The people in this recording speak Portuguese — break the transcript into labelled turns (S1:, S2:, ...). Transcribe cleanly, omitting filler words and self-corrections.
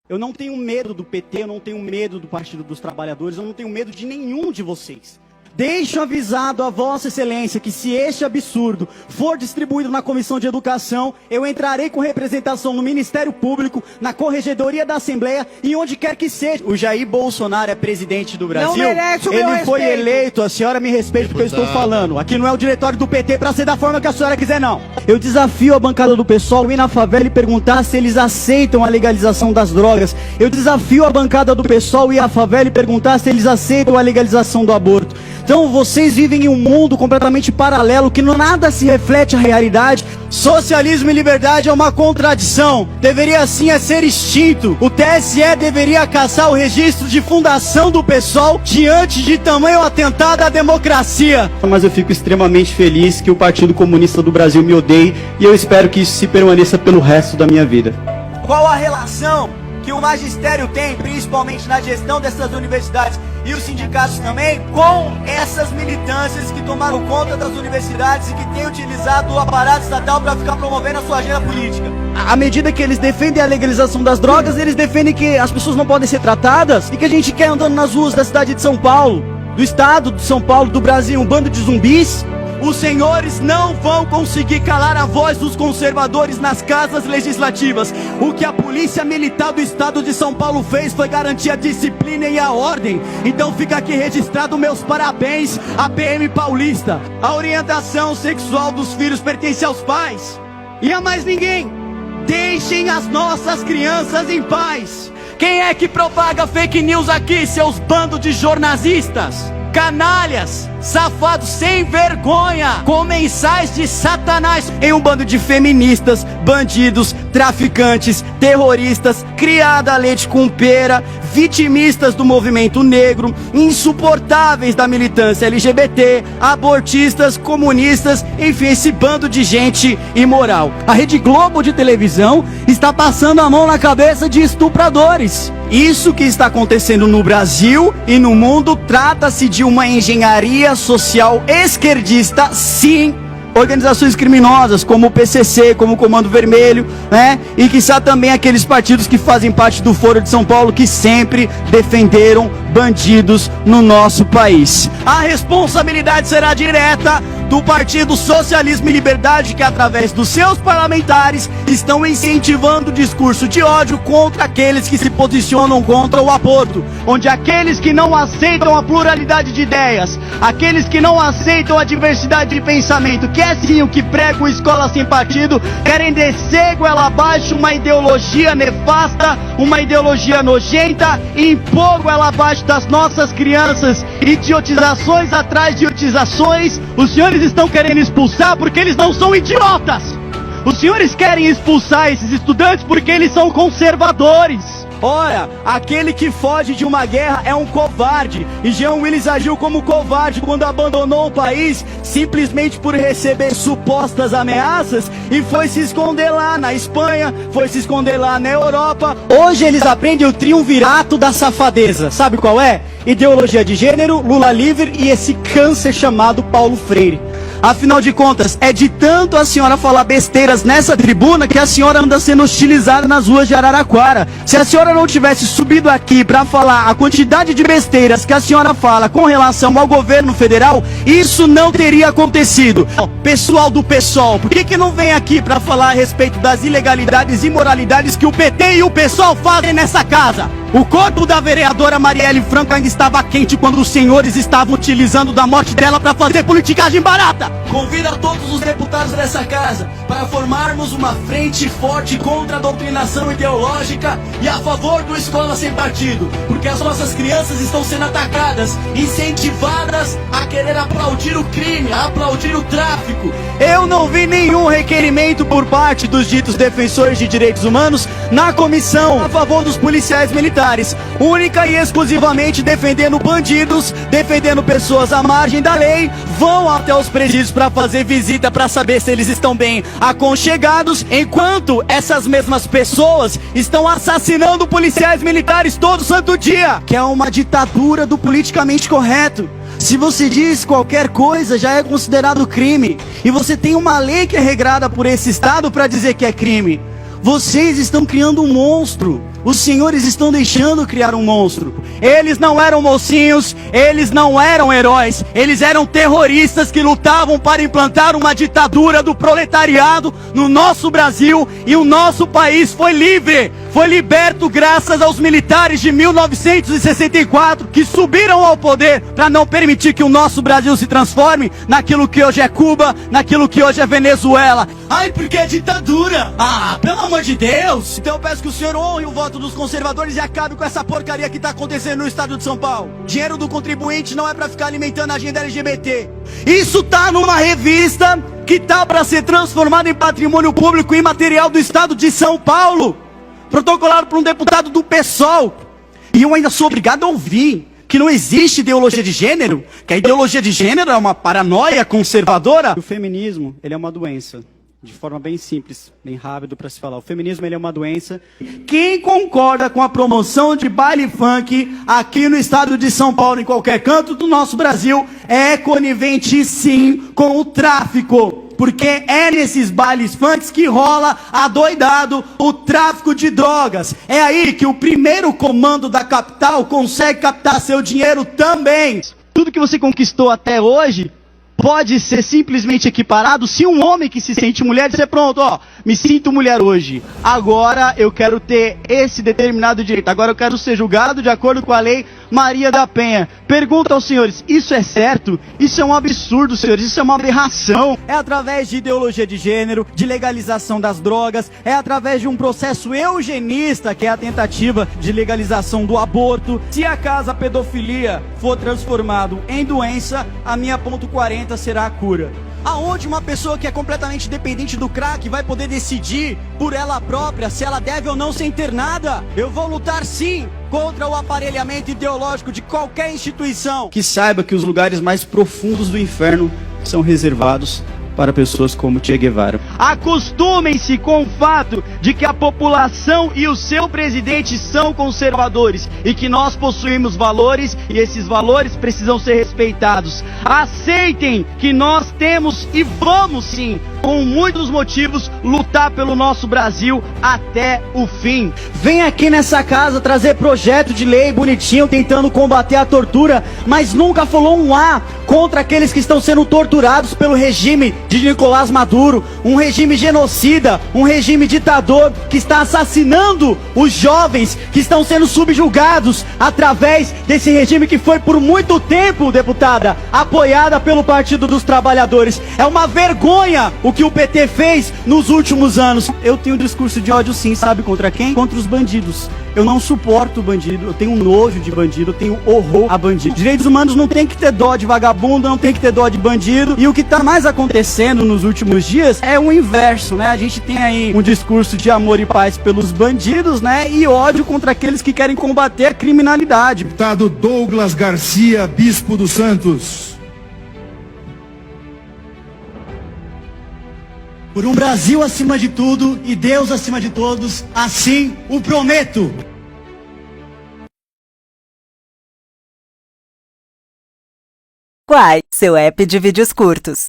S1: Eu não tenho medo do PT, eu não tenho medo do Partido dos Trabalhadores, eu não tenho medo de nenhum de vocês. Deixo avisado a Vossa Excelência que se este absurdo for distribuído na Comissão de Educação, eu entrarei com representação no Ministério Público, na Corregedoria da Assembleia e onde quer que seja. O Jair Bolsonaro é presidente do Brasil.
S2: Não merece o meu
S1: Ele foi
S2: respeito.
S1: eleito, a senhora me respeita porque eu estou falando. Aqui não é o diretório do PT para ser da forma que a senhora quiser, não. Eu desafio a bancada do PSOL ir na favela e perguntar se eles aceitam a legalização das drogas. Eu desafio a bancada do PSOL ir à favela e perguntar se eles aceitam a legalização do aborto. Então vocês vivem em um mundo completamente paralelo, que nada se reflete à realidade. Socialismo e liberdade é uma contradição. Deveria sim ser extinto. O TSE deveria caçar o registro de fundação do PSOL diante de tamanho atentado à democracia. Mas eu fico extremamente feliz que o Partido Comunista do Brasil me odeie e eu espero que isso se permaneça pelo resto da minha vida.
S2: Qual a relação que o magistério tem, principalmente na gestão dessas universidades e os sindicatos também, com essas militâncias que tomaram conta das universidades e que têm utilizado o aparato estatal para ficar promovendo a sua agenda política?
S1: À medida que eles defendem a legalização das drogas, eles defendem que as pessoas não podem ser tratadas e que a gente quer andando nas ruas da cidade de São Paulo, do estado de São Paulo, do Brasil, um bando de zumbis. Os senhores não vão conseguir calar a voz dos conservadores nas casas legislativas. O que a Polícia Militar do Estado de São Paulo fez foi garantir a disciplina e a ordem. Então fica aqui registrado meus parabéns à PM paulista. A orientação sexual dos filhos pertence aos pais e a mais ninguém. Deixem as nossas crianças em paz. Quem é que propaga fake news aqui, seus bandos de jornalistas? Canalhas, safados sem vergonha, comensais de Satanás, em um bando de feministas, bandidos, traficantes, terroristas, criada a leite com pera, vitimistas do movimento negro, insuportáveis da militância LGBT, abortistas, comunistas, enfim, esse bando de gente imoral. A Rede Globo de televisão está passando a mão na cabeça de estupradores. Isso que está acontecendo no Brasil e no mundo trata-se de uma engenharia social esquerdista, sim. Organizações criminosas como o PCC, como o Comando Vermelho, né? E quiçá também aqueles partidos que fazem parte do Foro de São Paulo que sempre defenderam bandidos no nosso país. A responsabilidade será direta do Partido Socialismo e Liberdade, que através dos seus parlamentares estão incentivando o discurso de ódio contra aqueles que se posicionam contra o aborto, onde aqueles que não aceitam a pluralidade de ideias, aqueles que não aceitam a diversidade de pensamento, que é sim o que prega o Escola Sem Partido, querem descer goela abaixo uma ideologia nefasta, uma ideologia nojenta, e impor goela abaixo das nossas crianças, idiotizações atrás de idiotizações. Os senhores estão querendo expulsar porque eles não são idiotas. Os senhores querem expulsar esses estudantes porque eles são conservadores. Ora, aquele que foge de uma guerra é um covarde. E Jean Willis agiu como covarde quando abandonou o país simplesmente por receber supostas ameaças e foi se esconder lá na Espanha, foi se esconder lá na Europa. Hoje eles aprendem o triunvirato da safadeza. Sabe qual é? Ideologia de gênero, Lula livre e esse câncer chamado Paulo Freire. Afinal de contas, é de tanto a senhora falar besteiras nessa tribuna que a senhora anda sendo hostilizada nas ruas de Araraquara. Se a senhora não tivesse subido aqui para falar a quantidade de besteiras que a senhora fala com relação ao governo federal, isso não teria acontecido. Pessoal do PSOL, por que não vem aqui para falar a respeito das ilegalidades e imoralidades que o PT e o PSOL fazem nessa casa? O corpo da vereadora Marielle Franco ainda estava quente quando os senhores estavam utilizando da morte dela para fazer politicagem barata. Convido a todos os deputados dessa casa para formarmos uma frente forte contra a doutrinação ideológica e a favor do Escola Sem Partido, porque as nossas crianças estão sendo atacadas, incentivadas a querer aplaudir o crime, a aplaudir o tráfico. Eu não vi nenhum requerimento por parte dos ditos defensores de direitos humanos na comissão a favor dos policiais militares, única e exclusivamente defendendo bandidos, defendendo pessoas à margem da lei. Vão até os presídios para fazer visita para saber se eles estão bem aconchegados, enquanto essas mesmas pessoas estão assassinando policiais militares todo santo dia, que é uma ditadura do politicamente correto. Se você diz qualquer coisa, já é considerado crime, e você tem uma lei que é regrada por esse estado para dizer que é crime. Vocês estão criando um monstro. Os senhores estão deixando criar um monstro. Eles não eram mocinhos, eles não eram heróis, eles eram terroristas que lutavam para implantar uma ditadura do proletariado no nosso Brasil, e o nosso país foi livre, foi liberto graças aos militares de 1964 que subiram ao poder para não permitir que o nosso Brasil se transforme naquilo que hoje é Cuba, naquilo que hoje é Venezuela. Ai, porque é ditadura! Ah, pelo amor de Deus! Então eu peço que o senhor honre o voto dos conservadores e acabe com essa porcaria que tá acontecendo no estado de São Paulo. Dinheiro do contribuinte não é pra ficar alimentando a agenda LGBT. Isso tá numa revista que tá pra ser transformada em patrimônio público imaterial do estado de São Paulo, protocolado por um deputado do PSOL. E eu ainda sou obrigado a ouvir que não existe ideologia de gênero, que a ideologia de gênero é uma paranoia conservadora. O feminismo, ele é uma doença. De forma bem simples, bem rápido para se falar. O feminismo, ele é uma doença. Quem concorda com a promoção de baile funk aqui no estado de São Paulo, em qualquer canto do nosso Brasil, é conivente sim com o tráfico. Porque é nesses bailes funks que rola adoidado o tráfico de drogas. É aí que o primeiro comando da capital consegue captar seu dinheiro também. Tudo que você conquistou até hoje pode ser simplesmente equiparado se um homem que se sente mulher disser, pronto, ó, me sinto mulher hoje, agora eu quero ter esse determinado direito, agora eu quero ser julgado de acordo com a lei Maria da Penha. Pergunta aos senhores, isso é certo? Isso é um absurdo, senhores, isso é uma aberração. É através de ideologia de gênero, de legalização das drogas, é através de um processo eugenista, que é a tentativa de legalização do aborto. Se acaso a pedofilia for transformado em doença, a minha ponto 40 será a cura. Aonde uma pessoa que é completamente dependente do crack vai poder decidir por ela própria se ela deve ou não ser internada? Eu vou lutar sim contra o aparelhamento ideológico de qualquer instituição que saiba que os lugares mais profundos do inferno são reservados para pessoas como Che Guevara. Acostumem-se com o fato de que a população e o seu presidente são conservadores e que nós possuímos valores e esses valores precisam ser respeitados. Aceitem que nós temos e vamos sim, com muitos motivos, lutar pelo nosso Brasil até o fim. Vem aqui nessa casa trazer projeto de lei bonitinho tentando combater a tortura, mas nunca falou um A contra aqueles que estão sendo torturados pelo regime de Nicolás Maduro, um regime genocida, um regime ditador que está assassinando os jovens que estão sendo subjugados através desse regime que foi por muito tempo, deputada, apoiada pelo Partido dos Trabalhadores. É uma vergonha o que o PT fez nos últimos anos. Eu tenho um discurso de ódio sim, sabe contra quem? Contra os bandidos. Eu não suporto bandido, eu tenho nojo de bandido, eu tenho horror a bandido. Direitos humanos não tem que ter dó de vagabundo, não tem que ter dó de bandido. E o que está mais acontecendo nos últimos dias é o inverso, né? A gente tem aí um discurso de amor e paz pelos bandidos, né? E ódio contra aqueles que querem combater a criminalidade.
S3: Deputado Douglas Garcia, Bispo dos Santos.
S1: Por um Brasil acima de tudo e Deus acima de todos, assim o prometo.
S4: Quai, seu app de vídeos curtos.